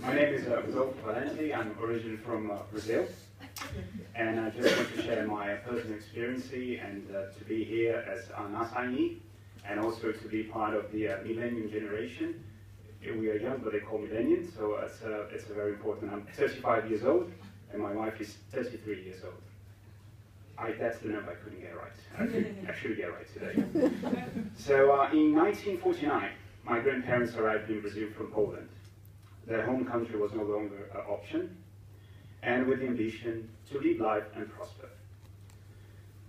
My name is Rodolfo. I'm originally from Brazil, and I just want to share my personal experience and to be here as an assignee, and also to be part of the millennium generation. We are young, but they call millennials, so it's a very important. I'm 35 years old, and my wife is 33 years old. That's the number I couldn't get right. I should get right today. So in 1949, my grandparents arrived in Brazil from Poland. Their home country was no longer an option, and with the ambition to live life and prosper.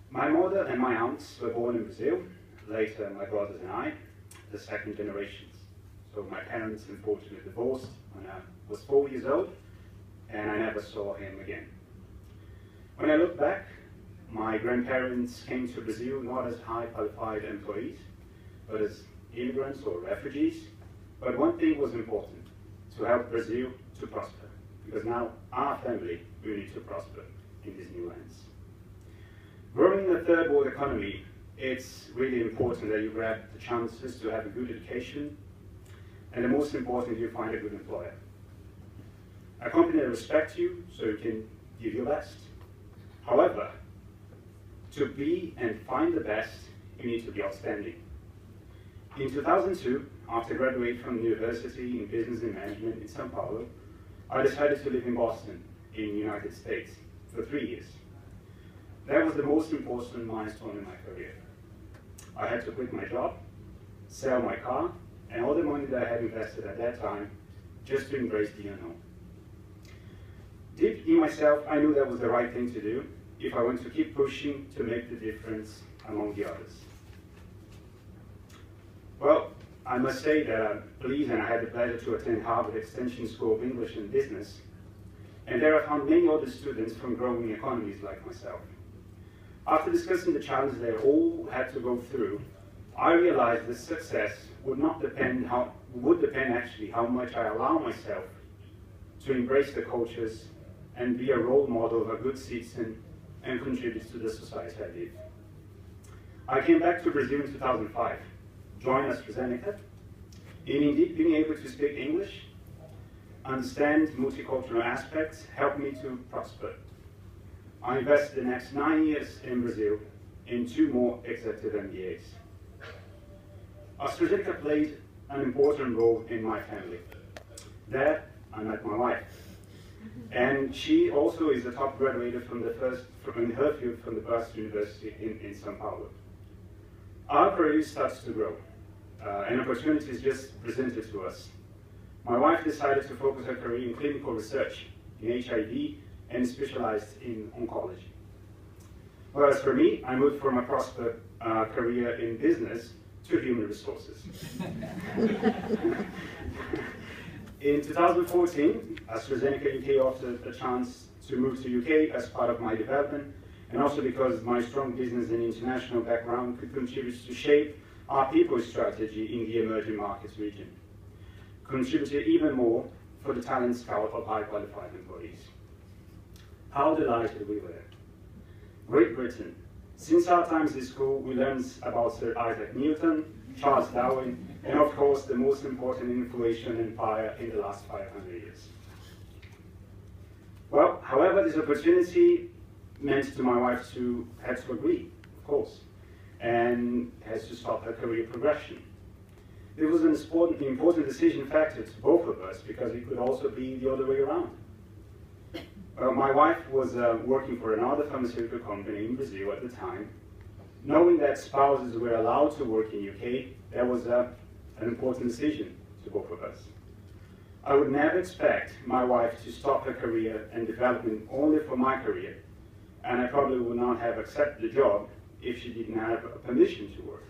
My mother and my aunts were born in Brazil, later my brothers and I, the second generations. So my parents unfortunately divorced when I was 4 years old, and I never saw him again. When I look back, my grandparents came to Brazil not as high qualified employees, but as immigrants or refugees. But one thing was important: to help Brazil to prosper, because now our family will need to prosper in these new lands. Growing in a third world economy, it's really important that you grab the chances to have a good education, and the most important, you find a good employer. A company that respects you so you can give your best. However, to be and find the best, you need to be outstanding. In 2002, after graduating from the University in Business and Management in São Paulo, I decided to live in Boston, in the United States, for 3 years. That was the most important milestone in my career. I had to quit my job, sell my car, and all the money that I had invested at that time, just to embrace the unknown. Deep in myself, I knew that was the right thing to do if I want to keep pushing to make the difference among the others. Well, I must say that I'm pleased, and I had the pleasure to attend Harvard Extension School of English and Business, and there I found many other students from growing economies like myself. After discussing the challenges they all had to go through, I realized that success would depend actually how much I allow myself to embrace the cultures and be a role model of a good citizen and contribute to the society I live. I came back to Brazil in 2005, joined AstraZeneca, and indeed being able to speak English, understand multicultural aspects, helped me to prosper. I invested the next 9 years in Brazil in 2 more executive MBAs. AstraZeneca played an important role in my family. There, I met my wife. And she also is a top graduate from in her field from the Boston University in São Paulo. Our career starts to grow, and opportunities just presented to us. My wife decided to focus her career in clinical research in HIV and specialized in oncology. Whereas for me, I moved from a prosper career in business to human resources. In 2014, AstraZeneca UK offered a chance to move to UK as part of my development, and also because my strong business and international background could contribute to shape our people strategy in the emerging markets region, contributed even more for the talent scout of high qualified employees. How delighted we were. Great Britain. Since our times in school, we learned about Sir Isaac Newton, Charles Darwin, and of course the most important influential empire in the last 500 years. Well, however, this opportunity meant to my wife had to agree, of course, and has to stop her career progression. It was an important decision factor to both of us, because it could also be the other way around. My wife was working for another pharmaceutical company in Brazil at the time. Knowing that spouses were allowed to work in UK, that was an important decision to both of us. I would never expect my wife to stop her career and development only for my career, and I probably would not have accepted the job if she didn't have a permission to work.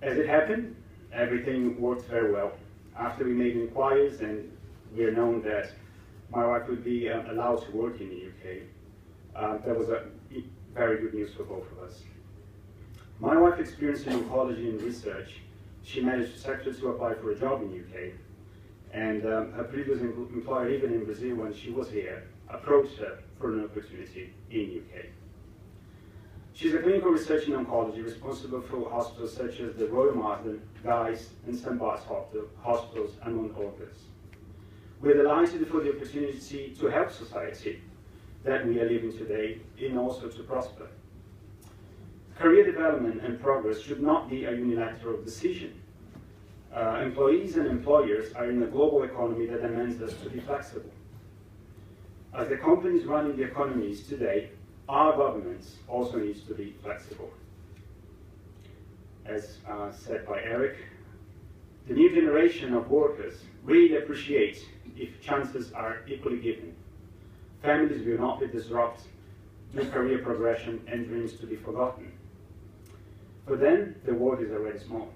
As it happened, everything worked very well. After we made inquiries and we are known that my wife would be allowed to work in the UK, that was very good news for both of us. My wife experienced in oncology and research. She managed successfully to apply for a job in the UK, and her previous employer, even in Brazil when she was here, approached her for an opportunity in the UK. She's a clinical researcher in oncology responsible for hospitals such as the Royal Marsden, Guy's, and St. Bart's hospitals, among others. We're delighted for the opportunity to help society that we are living today in also to prosper. Career development and progress should not be a unilateral decision. Employees and employers are in a global economy that demands us to be flexible. As the companies running the economies today, our governments also needs to be flexible. As said by Eric, the new generation of workers really appreciate if chances are equally given. Families will not be disrupted due to career progression and dreams to be forgotten. For them, the world is already small.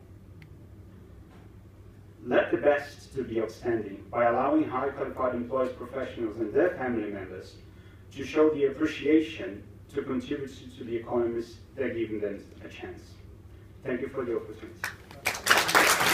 Let the best to be outstanding by allowing highly qualified employees, professionals, and their family members to show the appreciation to contribute to the economies that are giving them a chance. Thank you for the opportunity.